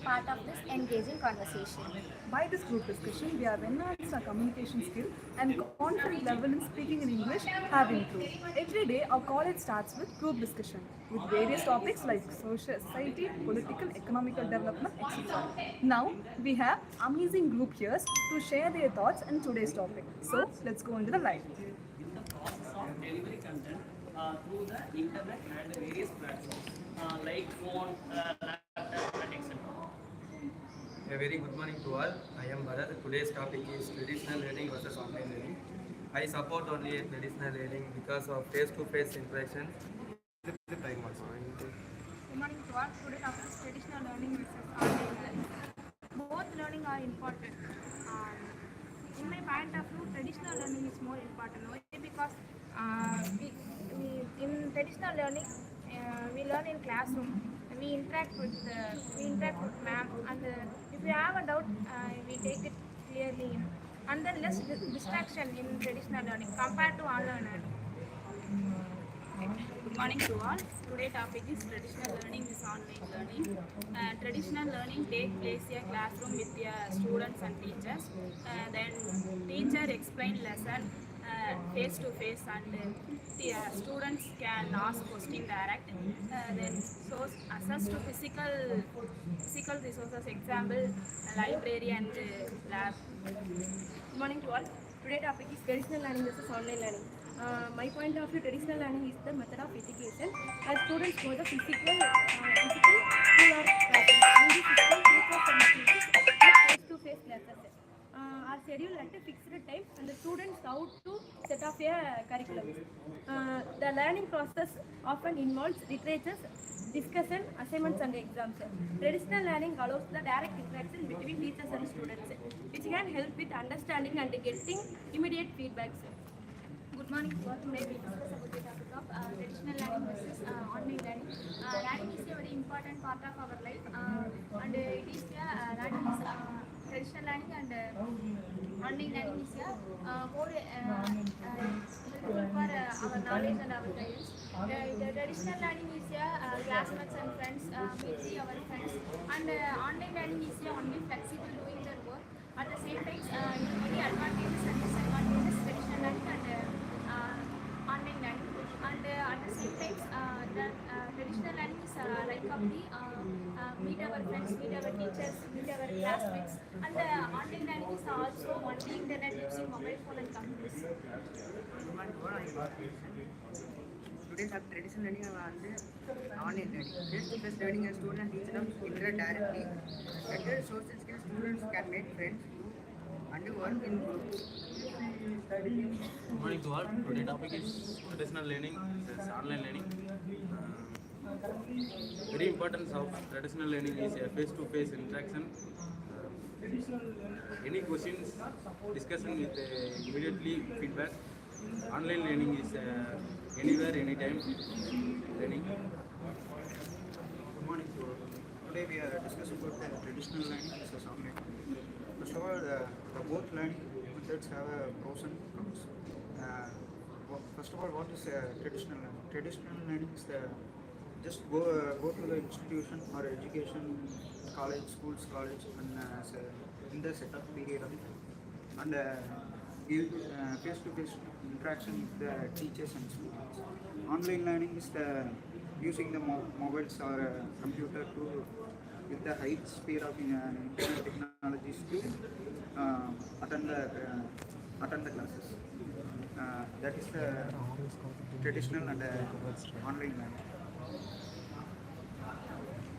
part of this engaging conversation. By this group discussion, we have enhanced our communication skill and confidence level in speaking in English have improved. Every day, our college starts with group discussion with various topics like society, political, economical development, etc. Now, we have amazing group here to share their thoughts on today's topic. So, let's go into the live. Delivery content through the internet and various platforms like phone, laptop, and etc. A very good morning to all. I am Bharat. Today's topic is traditional learning versus online learning. I support only traditional learning because of face-to-face interaction. The time also. Good morning to all. Today topic is traditional learning versus online learning. Both learning are important. In my point of view, traditional learning is more important. Why? Because in traditional learning, we learn in classroom. We interact with ma'am, and if we have a doubt, we take it clearly. And then less distraction in traditional learning compared to online learning. Good morning to all. Today topic is traditional learning is online learning. Traditional learning take place in a classroom with students and teachers. Then teacher explain lesson face to face, and the students can ask question direct. Then source access to physical resources, example library and lab. Good morning to all. Today topic is traditional learning versus online learning. My point of view, traditional learning is the method of education. As students go the physical school or classroom. In this system, teachers and students give face-to-face classes. Are scheduled at a fixed time, and the students how to set up a curriculum. The learning process often involves literature, discussion, assignments, and exams. Traditional learning allows the direct interaction between teachers and students, which can help with understanding and getting immediate feedbacks. Good morning to all. Today we discuss about the topic of traditional learning versus online learning. Learning is a very important part of our life, and it is learning is traditional learning and online learning is more helpful for our knowledge and our guidance. The traditional learning is classmates and friends, meet our friends, and online learning is only flexible doing their work. At the same time, many advantages and disadvantages traditional learning and online learning. And at the same time, the traditional learning is like of the meet our friends, meet our teachers, meet our classmates. And online learning is also on the internet using mobile phone and computers. Students have traditional learning and online learning. Face-to-face learning and student and teacher interact directly. Better social skills, students can make friends and work in groups. Good morning to all. Today topic is traditional learning versus online learning. Very importance of traditional learning is a face-to-face interaction. Any questions, discussion with immediately feedback. Online learning is anywhere, anytime learning. Good morning to all. Today we are discussing about the traditional learning versus online. First of all, the both learning methods have a pros and cons. First of all, what is traditional learning? Traditional learning is the just go to the institution or education, college, schools, college, and in the setup period of time, and give face-to-face interaction with the teachers and students. Online learning is the using the mobiles or computer to with the high speed of internet technologies to attend the classes. That is the traditional and online learning.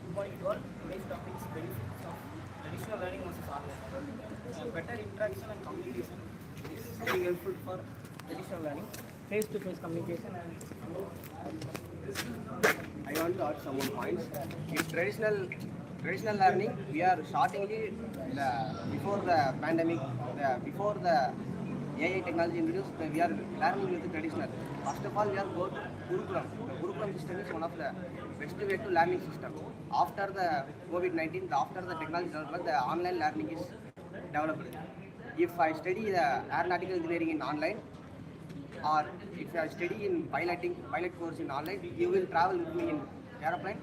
Good morning to all. Today's topic is benefits of traditional learning versus online. Better interaction and communication is very helpful for traditional learning. Face-to-face communication and I want to add some more points. In traditional learning, we are startingly before the pandemic, before the AI technology introduced, we are learning with the traditional. First of all, we are go to Gurukulam. The Gurukulam system is one of the best way to learning system. After the COVID-19, after the technology development, the online learning is developed. If I study the aeronautical engineering in online, or if I study in pilot course in online, you will travel with me in aeroplane.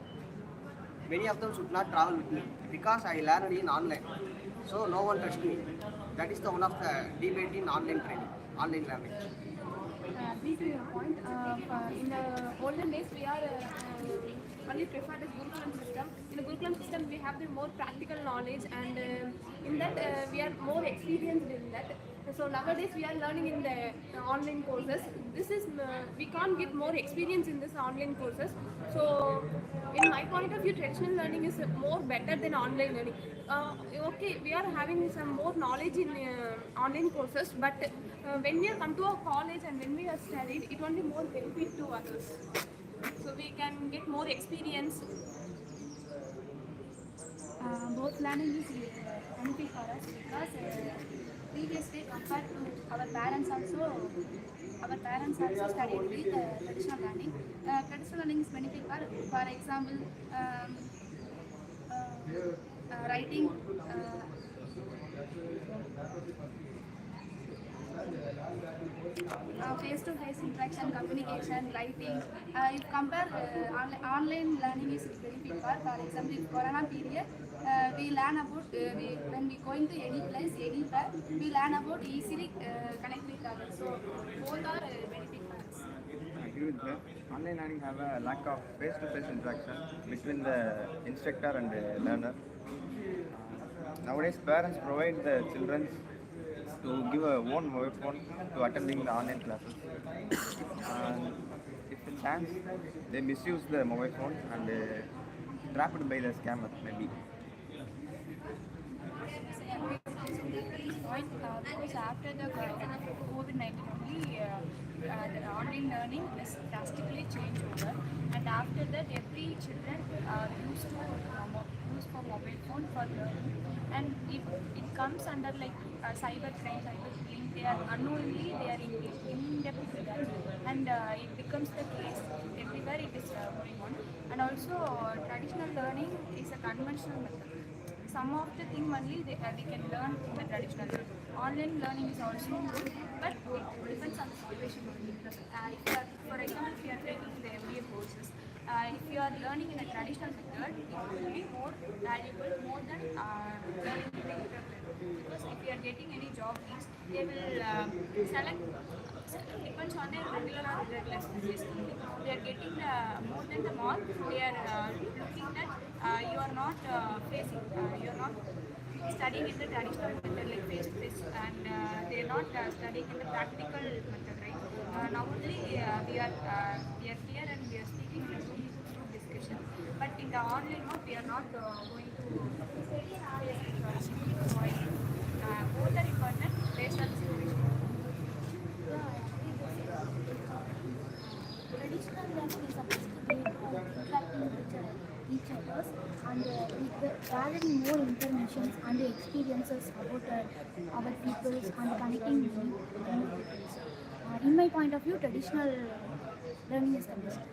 many of them should not travel with me because I learned in online. So no one trusts me. That is the one of the debate in online training, online learning. Agree to your point. In the olden days, we are only preferred as Gurukulam system. In the Gurukulam system, we have the more practical knowledge, and in that we are more experienced in that. So nowadays, we are learning in the online courses. This is we can't get more experience in this online courses. So, in my point of view, traditional learning is more better than online learning. Okay, we are having some more knowledge in online courses, but when we come to a college and when we are studied, it only more benefit to others. So we can get more experience. Both learning is benefit for us because previously compared to our parents also studied with traditional learning. Traditional learning is benefit for example, writing. Face-to-face interaction, communication, writing. If compare online learning is benefit for example, in Corona period, we learn about when we going to any place, anywhere, we learn about easily connect with others. So both are benefit for us. I agree with that. Online learning have a lack of face-to-face interaction between the instructor and the learner. Nowadays, parents provide the children to give a own mobile phone to attending the online classes. And if a chance, they misuse the mobile phone and trapped by the scammer maybe. Point because after the COVID-19 only, the online learning is drastically changed over, and after that every children use for mobile phone for learning, and it comes under like cyber crime, cyber bullying. They are unknowingly they are in depth with that, and it becomes the case everywhere it is going on, and also traditional learning is a conventional method. Some of the thing only we can learn in the traditional way. Online learning is also good, but it depends on the situation only. Because, if you are, for example, if you are taking the MBA courses, if you are learning in a traditional method, it will be more valuable, more than learning in the internet. Because if you are getting any job needs, they will select. Depends on their regular or irregular basis. They are getting the more than the mark. They are looking that you are not you are not studying in the traditional method like face to face, and they are not studying in the practical method, right? Now only we are here and we are speaking in a group discussion, but in the online mode we are not going to face to face. Both are important based on the situation. Traditional learning is the best way to interacting with each others and with gathering more information and experiences about our peoples and connecting new peoples. In my point of view, traditional learning is the best way.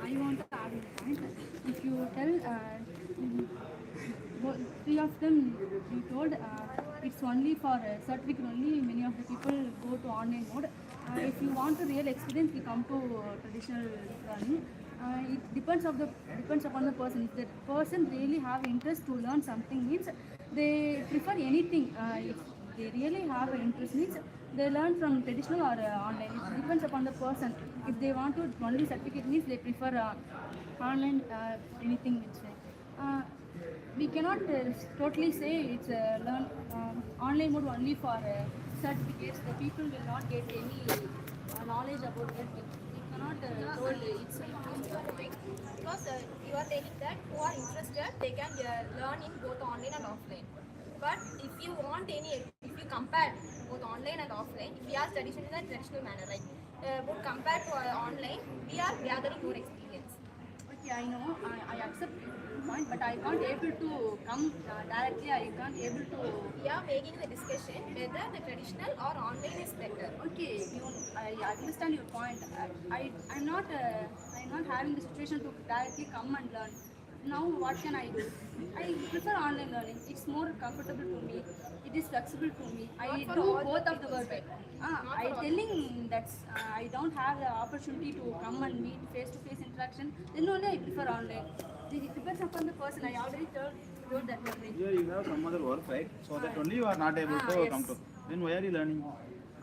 I want to add a point. If you tell three of them, you told it's only for certificate only. Many of the people go to online mode. If you want a real experience, we come to traditional learning. It depends upon the person. If the person really have interest to learn something, means they prefer anything. If they really have interest, means they learn from traditional or online. It depends upon the person. If they want to only certificate, means they prefer online anything. It's like. We cannot totally say it's learn online mode only for certificates. The people will not get any knowledge about it. We cannot told it's because you are telling that who are interested they can learn in both online and offline. But if you want if you compare both online and offline, if you are studying in a traditional manner, right? But compared to online, we are gathering more experience. Okay, I know, I accept your point, but I can't able to come directly. I can't able to. We are making the discussion whether the traditional or online is better. Okay, I understand your point. I'm not having the situation to directly come and learn. now what can I do? I prefer online learning. It's more comfortable to me. It is flexible to me. I do both of the work. I telling that I don't have the opportunity to come and meet face-to-face interaction. Then only I prefer online. It depends upon the person. I already told that already. Here you have some other work, right? So that only you are not able to yes. come to. Then why are you learning?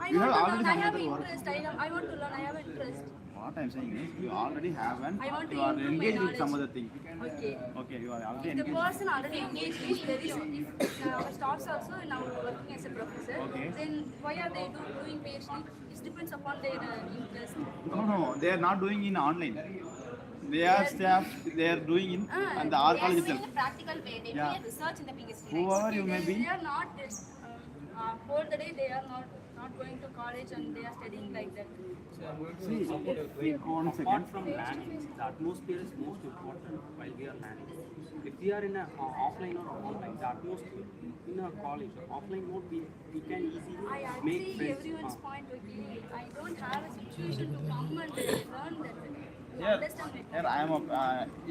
I You want have to already learn. I some have other work. interest. I want to learn. I have interest. What I'm saying is you already have and I want to you are improve my engaged with some knowledge. other thing. Okay. Okay, you are already If the engaged. person already engaged is there is if our staffs also now working as a professor, Okay. then why are they doing PhD? It depends upon their interest. No, they are not doing in online. They are staff. They are doing in and the R They are college doing itself. a practical way. They Yeah. do a research in the PhD. Whoever you may They be. are not whole the day they are not going to college and they are studying like that. So I'm going to See, support your claim. one second. Apart from learning, the atmosphere is most important while we are learning. If we are in a offline or online, the atmosphere in a college, offline mode, we can easily I make agree friends. everyone's point. Okay, I don't have a situation to come and learn that. You Here, understand it? here I am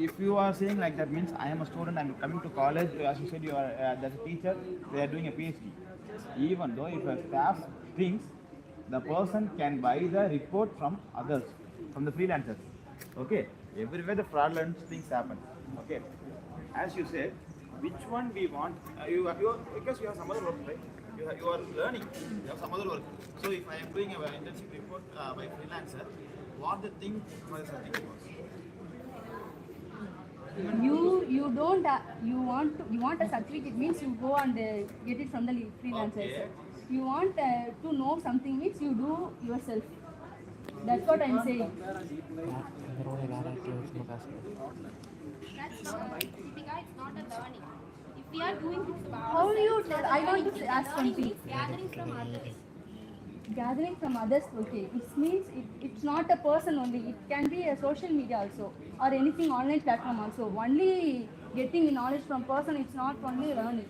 if you are saying like that means I am a student, I am coming to college, as you said you are as a teacher, they are doing a PhD. Even though if a staff thinks, the person can buy the report from others, from the freelancers. Okay, everywhere the fraudulent things happen. Okay, as you said, which one we want, because you have some other work, right? You are learning, you have some other work. So if I am doing an internship report by freelancer, what the thing was the thing was. You don't you want a certificate means you go and get it from the freelancers. Okay. You want to know something means you do yourself. That's what I'm saying. That's not Deepika, it's not a learning. If we are doing this by How do you ourselves, tell? it's I a want learning. to ask Learning something. means gathering from others. Gathering from others, okay. It means it's not a person only. It can be a social media also or anything online platform also. Only getting knowledge from person, it's not only learning.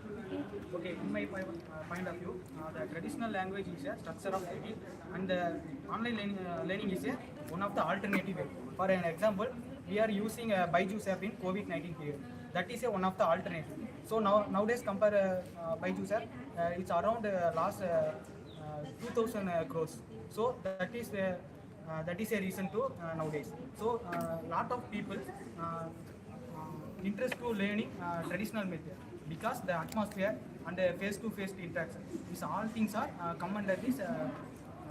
Okay, in my point of view, the traditional language is a structure of thinking, and the online learning is one of the alternative way. For an example, we are using Byju's app in COVID-19 period. That is one of the alternative. So nowadays compare Byju's app, it's around last 2,000 crores. So that is a reason to nowadays. So lot of people interest to learning traditional method because the atmosphere and the face-to-face interaction. These all things are come under this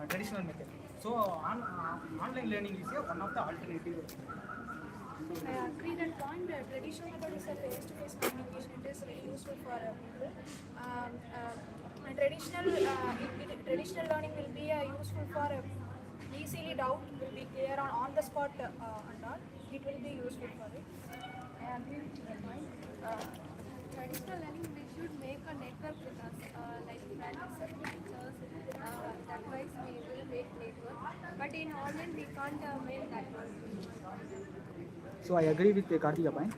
traditional method. So online learning is one of the alternative. I agree that point. The traditional method is a face-to-face communication. It is very useful for people. Traditional learning will be useful for easily doubt will be clear on the spot and all. It will be useful for it. I agree with your point. Traditional learning, we should make a network with us, like friends, teachers. That wise we will make network. But in online, we can't make that one. So I agree with Karthika point.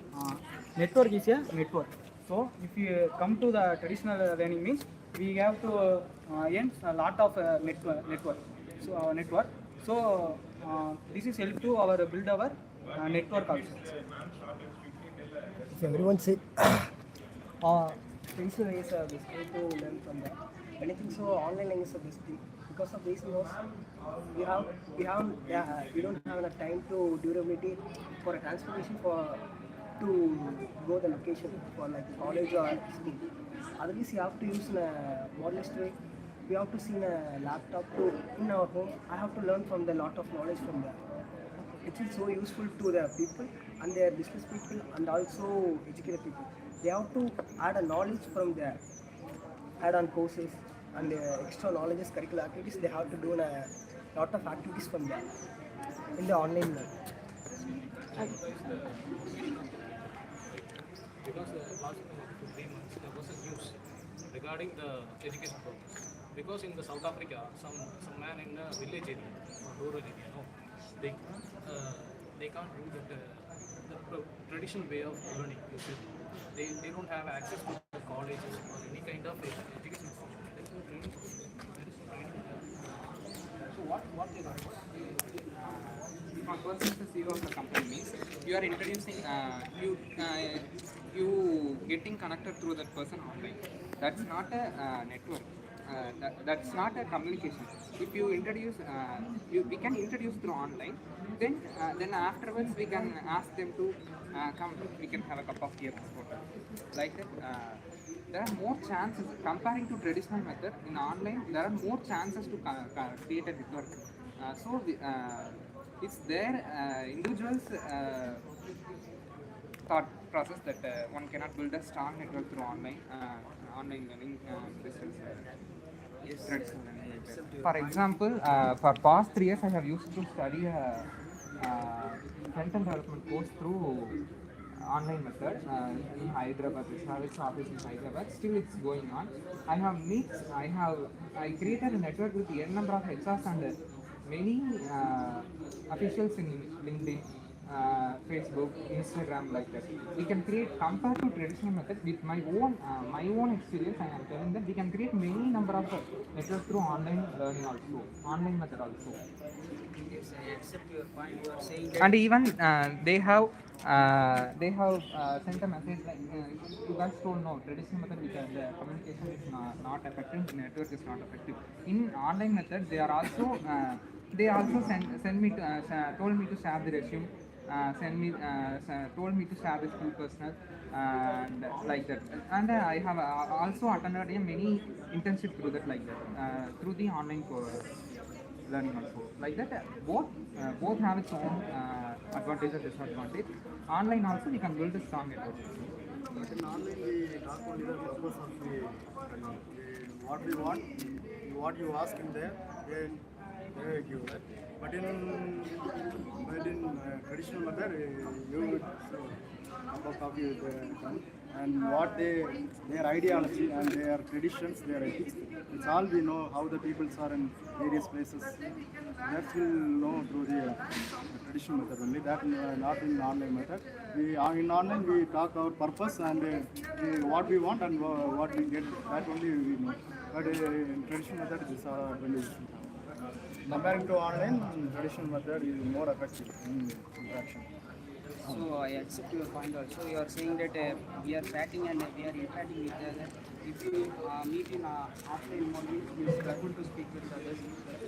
Network is a network. So if you come to the traditional learning means we have to earn a lot of network. So network. So this is help to our build our network also. If everyone said traditional is a best way to learn from that. And I think so online learning is the best thing. Because of this, we don't have enough time to durability for a transportation to go the location for like college or school. Otherwise, you have to use a modernist way. We have to see a laptop to in our home. I have to learn from the lot of knowledge from that. It is so useful to the people and their business people and also educated people. They have to add a knowledge from their add-on courses and extra knowledge, curricular activities. They have to do a lot of activities from there in the online learning. Because last 3 months there was a news regarding the education progress. Because in the South Africa, some man in a village area, rural area, no, they can't do the traditional way of learning. You see. They don't have access to the colleges or any kind of education institution. There is no training. There is no training. So what they do? versus the zero of the company means you are introducing you getting connected through that person online. That's not a network. That's not a communication. If you introduce, we can introduce through online. Then afterwards we can ask them to come. We can have a cup of tea at this hotel. Like that. There are more chances comparing to traditional method in online. There are more chances to create a network. It's their individuals thought process that one cannot build a strong network through online learning versus traditional learning. For example, for past 3 years, I have used to study a front-end development course through online method in Hyderabad. Its office in Hyderabad. Still, it's going on. I created a network with n number of HRs and many officials in LinkedIn, Facebook, Instagram, like that. We can create compared to traditional method with my own experience. I am telling that we can create many number of networks through online learning also, online method also. Yes, I accept your point. You are saying that. And even they have sent a message like you guys told no traditional method with the communication is not effective, the network is not effective. In online method they also send me to, told me to share the resume, told me to share the skill personal and like that. And I have also attended many internship through that, like that, through the online course learning also, like that. Both have its own advantage and disadvantage. Online also we can build a strong network. But in online we talk only the purpose of the learning. What we want, what you ask in there, then they will give that. But in traditional method, you would cup of coffee is done, and what their ideology and their traditions, their ethics, it's all we know how the peoples are in various places. That will know through the traditional method only. That not in online method. In online we talk our purpose and what we want and what we get. That only we know. But in traditional method, these are advantages. Comparing to online, traditional method is more effective in interaction. So I accept your point also. You are saying that we are chatting and we are interacting with other. If you meet in offline mode, you struggle to speak with others.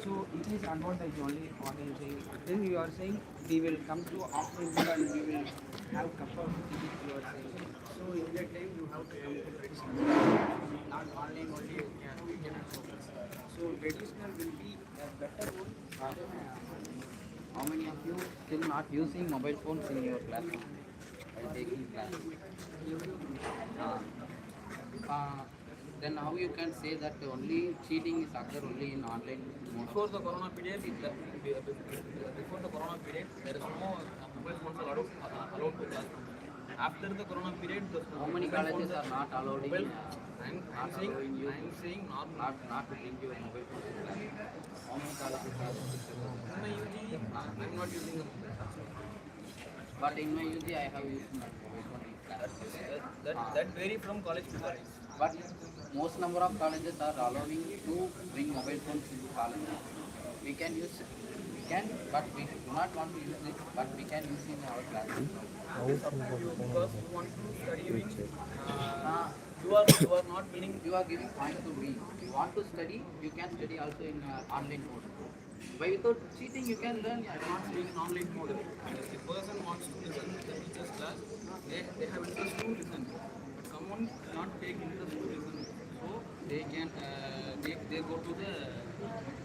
So it is advantage only what I am saying. Then you are saying we will come to offline mode and we will have cup of tea. You are saying. So in that time you have to come to traditional mode. Not online only you cannot focus. So traditional will be a better one. How many of you still not using mobile phones in your classroom while taking class? Then how you can say that only cheating is occur only in online mode? Before the corona period, before the corona period, there is no mobile phones allowed to classroom. After the corona period, How many colleges are not allowed in? I'm saying not to bring your mobile phone to class. How many colleges are restricted? in my UG, I'm not using the mobile. But in my UG, I have used my mobile phone in class. That vary from college to college. But most number of colleges are allowing to bring mobile phones into college. We can use it. We can, but we do not want to use it. But we can use it in our classroom. Because you want to study with, you are not willing. You are giving point to me. You want to study, you can study also in online mode. By without cheating, you can learn. I'm not saying in online mode. If a person wants to listen to the teacher's class, they have interest to listen. But someone cannot take interest to listen, so they can they go to the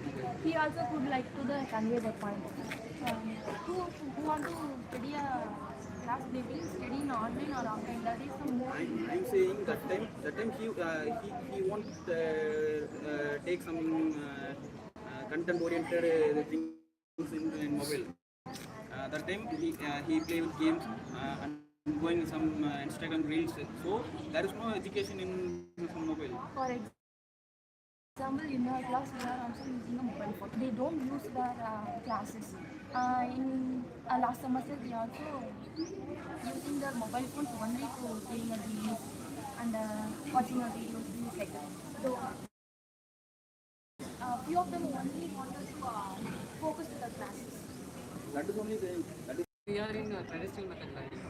mobile. He also could like to the convey the point. Who want to study a class, they will study in online or offline. That is the more. I'm saying that time he won't take some content oriented things in mobile. That time he play with games and going some Instagram reels. So there is no education in mobile. For example, in our class, we are also using a mobile phone. They don't use their classes. In last semester, we are also using their mobile phones only to playing a games and watching a videos, things like that. So, few of them only wanted to focus to the classes. That is only that is We are in traditional method learning.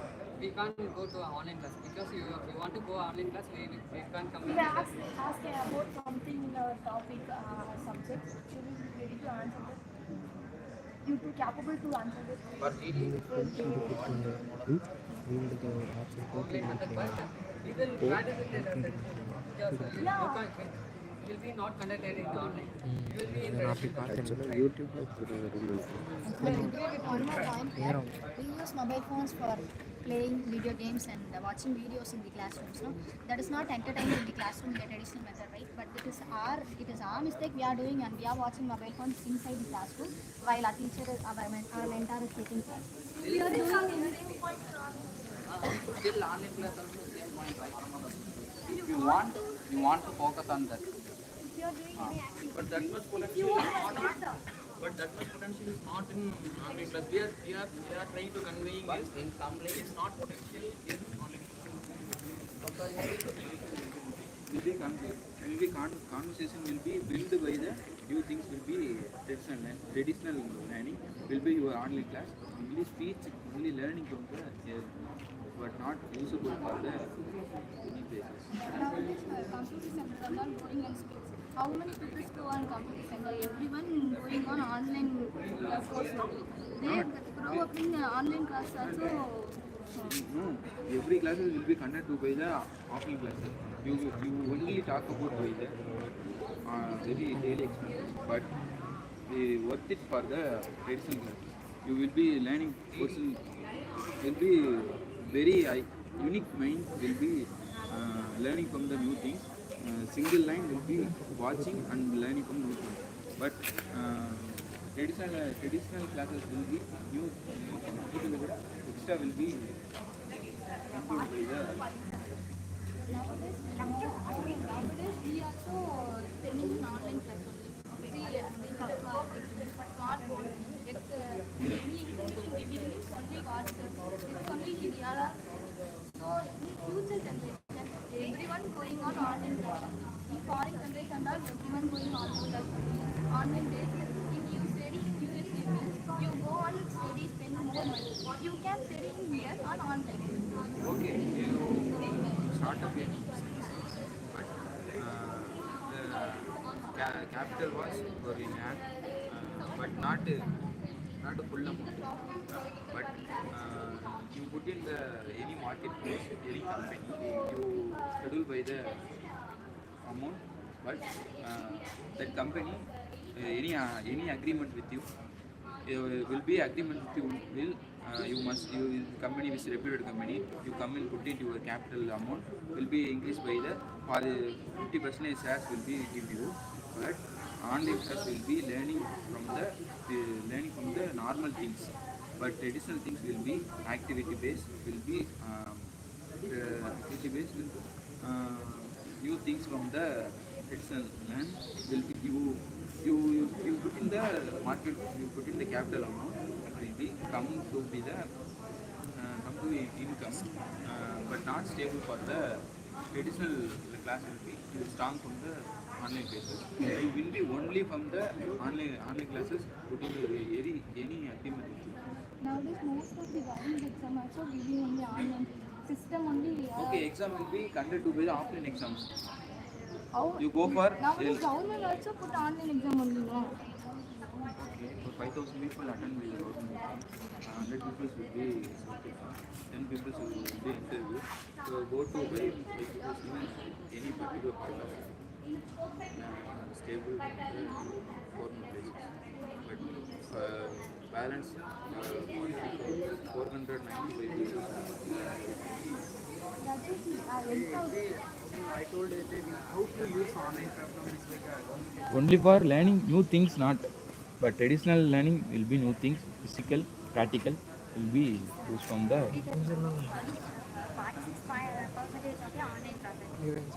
We can't go to online class because we want to go online class. We can't come. We may ask about something in our topic subject. You will be ready to answer that. You too capable to answer that. for GD. Online method, but we will graduate because it will be not conducted in online. You will be in One more point that we use mobile phones for playing video games and watching videos in the classrooms. No, that is not entertainment in the classroom in the traditional method, right? But it is our mistake we are doing, and we are watching mobile phones inside the classroom while our teacher is our mentor is taking class. We are doing Still online class also same point, right? If you want to focus on that. But that much potential is not. But that much potential is not in online class. We are trying to conveying is in complaint. It's not potential in online Conversation will be built by the new things will be traditional learning will be your online class. Only speech, only learning from the but not usable for the any places. nowadays computer centers are not going on speech. How many people go on computer center? Everyone going on online course only. They grow up in online class also. No, every classes will be conducted by the offline classes. You only talk about by the very daily experience, but worth it for the traditional classes. You will be learning person will be very unique mind will be learning from the new things. Single line will be watching and learning from new things. But traditional classes will be new extra will be included by the Nowadays we also spending in online class only. See, we have smartphone. Any information we will use only WhatsApp. It's only DDR. So in future generation, everyone going on online class. In foreign countries and all, everyone going online class. Online based. If you study in USA means you go on study, spend more money. You can study in here on online. okay, you start up your but the capital was for in hand, but not a full amount. But you put in the any marketplace, any company, you schedule by the amount, but that company any agreement with you will be agreement with you will you company is reputed company you come and put it your capital amount will be increased by the for the 50% shares will be give you, but online class will be learning from the normal things, but traditional things will be activity based will be activity based will new things from the traditional land will be you put in the market, you put in the capital amount will be come to be the come to income, but not stable for the traditional class will be strong from the online classes. You will be only from the online classes putting any agreement with you. Nowadays, most of the government exam also giving only online system only. Okay, exam will be conducted by the offline exams. How You go for nowadays government also put online exam only, no? okay, for 5,000 people attend with the government exam. 100 people will be selected. 10 people will be interviewed. So go to by 5 people any particular part of stable government places. But balance 495 people. That is I told it how to use online platform is like Only for learning new things, not. But traditional learning will be new things, physical, practical will be used from the. 46% of the online classes.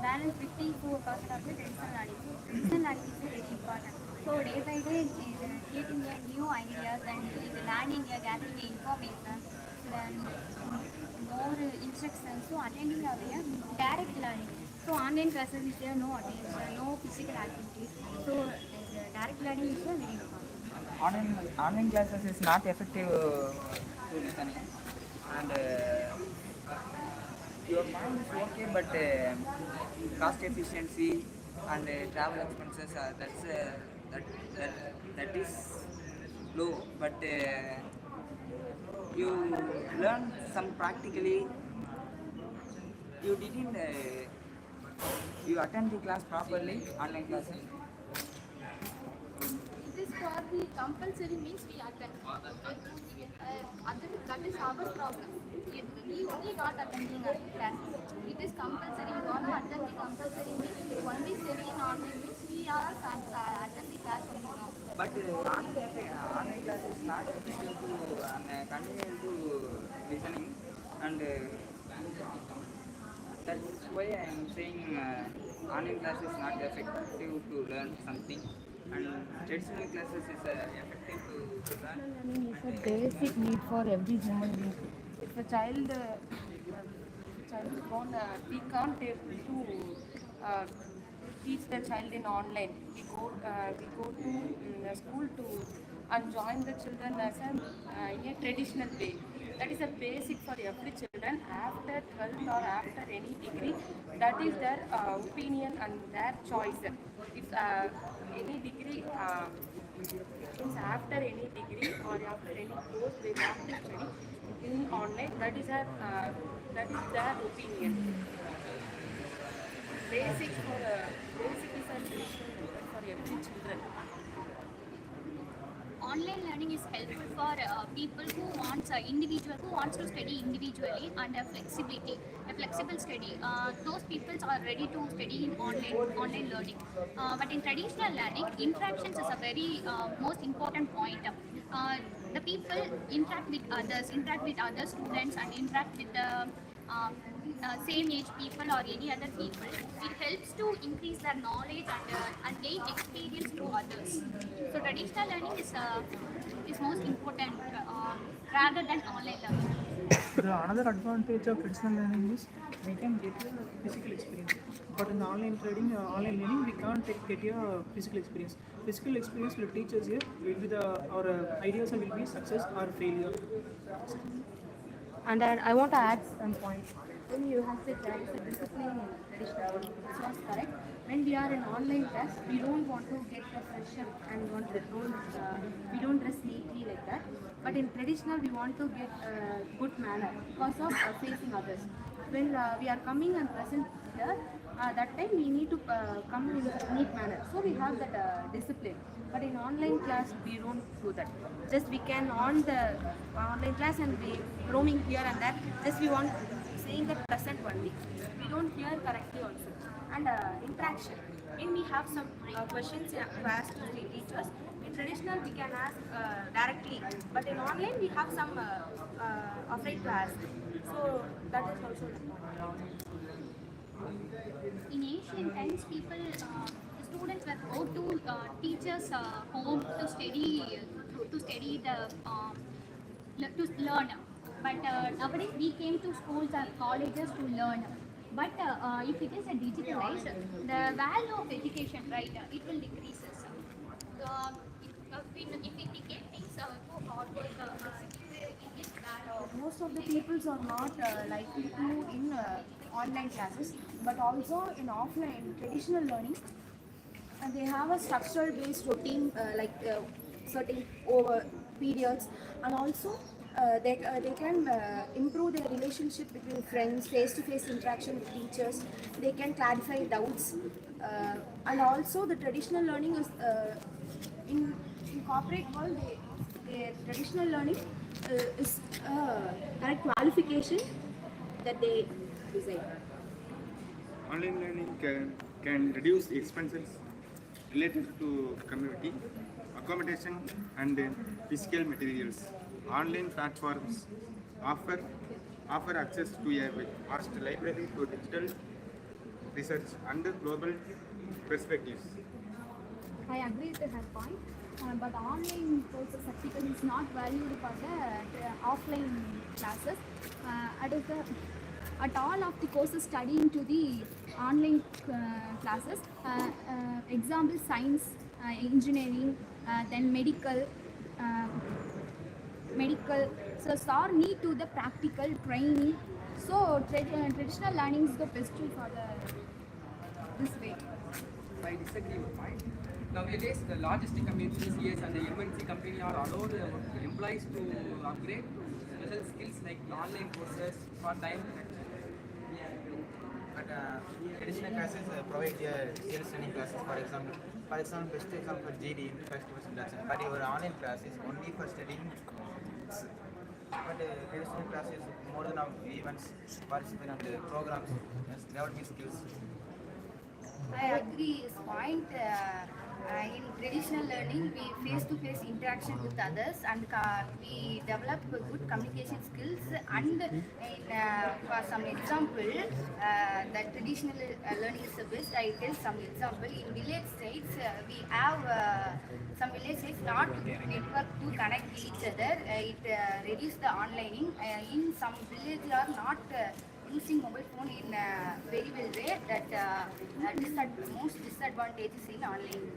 Balance 54% of the traditional learning. Traditional learning is very important. So day by day, getting new ideas and learning, gathering the information, then more instructions. So attending a direct learning. So online classes is there no attention, no physical activities. So direct learning is very important. Online classes is not effective to listening, and your mind is okay, but cost efficiency and travel expenses that is low, but you learn some practically. You didn't you attend the class properly, online classes. It is for the compulsory means we attend. That is our problem. We only not attending a class. It is compulsory. You want to attend the compulsory means only studying online means we are attend the class only now. But online class is not effective to continue to listening, and that's why I am saying online class is not effective to learn something, and traditional classes is effective to learn. Learning is a basic need for every human being. If a child is born, we can't able to teach the child in online. We go to school to and join the children as in a traditional way. That is a basic for every children after 12th or after any degree. That is their opinion and their choice. If any degree means after any degree or after any course they have to study in online, that is their opinion. Basic is a traditional method for every children. Online learning is helpful for people who wants to study individually and a flexible study. Those people are ready to study in online learning. But in traditional learning, interactions is a very most important point. The people interact with other students and interact with the same age people or any other people. It helps to increase their knowledge and gain experience through others. So traditional learning is most important rather than online learning. The another advantage of traditional learning is we can get a physical experience. But in the online online learning, we can't get a physical experience. Physical experience will teach us here will be our ideas will be success or failure. And I want to add some points. When you have said there is a discipline in traditional, it's not correct. When we are in online class, we don't want to get the pressure and we don't dress neatly like that. But in traditional, we want to get a good manner because of facing others. When we are coming and present here, that time we need to come in a neat manner. So we have that discipline. But in online class, we don't do that. Just we can on the online class and be roaming here and there. Just we want saying the present only. We don't hear correctly also. And interaction. When we have some questions to ask to the teachers, in traditional we can ask directly. But in online we have some afraid to ask. So that is also the point. In ancient times, the students were go to teachers' home to study to learn. But nowadays we came to schools and colleges to learn. But if it is a digitalized, the value of education, right, it will decrease. If we became things too hard work, it is bad. Most of the peoples are not likely to in online classes, but also in offline traditional learning. And they have a structural based routine certain over periods, and also they can improve their relationship between friends, face-to-face interaction with teachers. They can clarify doubts, and also the traditional learning is in corporate world. Their traditional learning is correct qualification that they desire. Online learning can reduce expenses related to community, accommodation, and physical materials. Online platforms offer access to a vast library to digital research and global perspectives. I agree with her point, but online courses certificate is not valued for the offline classes. At all of the courses studying to the online classes, example science, engineering, then medical, medical. So SAR need to the practical training. So traditional learning is the best tool for the this way. I disagree with point. Nowadays, the logistic companies, TCS and the MNC company are allowed employees to upgrade special skills like online courses for time. But traditional classes provide skills training classes. For example, best example for GD, first person introduction. But your online class is only for studying. But traditional classes more than of events, participate and programs, yes, developing skills. I agree his point. In traditional learning, we face-to-face interaction with others and we develop good communication skills. And for some example, that traditional learning is the best. I tell some example. In village states, we have some village states not good network to connect each other. It reduces the onlining. In some villages are not using mobile phone in very well way that most disadvantages in online.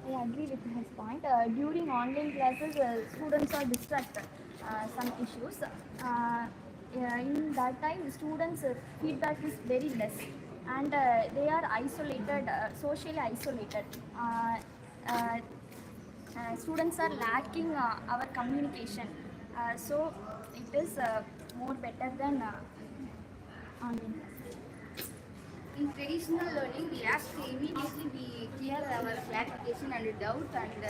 I agree with his point. During online classes, students are distracted. Some issues. In that time, students' feedback is very less, and they are isolated, socially isolated. Students are lacking our communication. So it is more better than online classes. In traditional learning, we ask immediately, we clear our clarification and doubt, and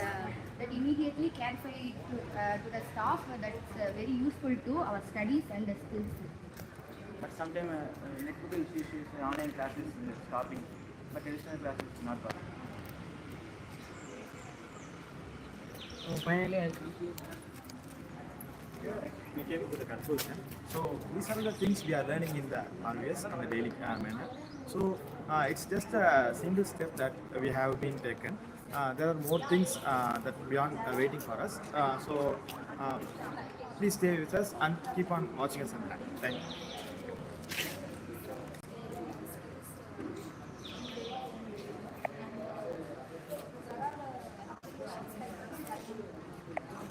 that immediately clarify to the staff. That's very useful to our studies and the skills. But sometimes network issues in online classes stopping, but traditional classes not working. So finally, we came to the conclusion. So these are the things we are learning in the RVS on a daily manner. So it's just a single step that we have been taken. There are more things that beyond waiting for us. So please stay with us and keep on watching us sometime. Thank you.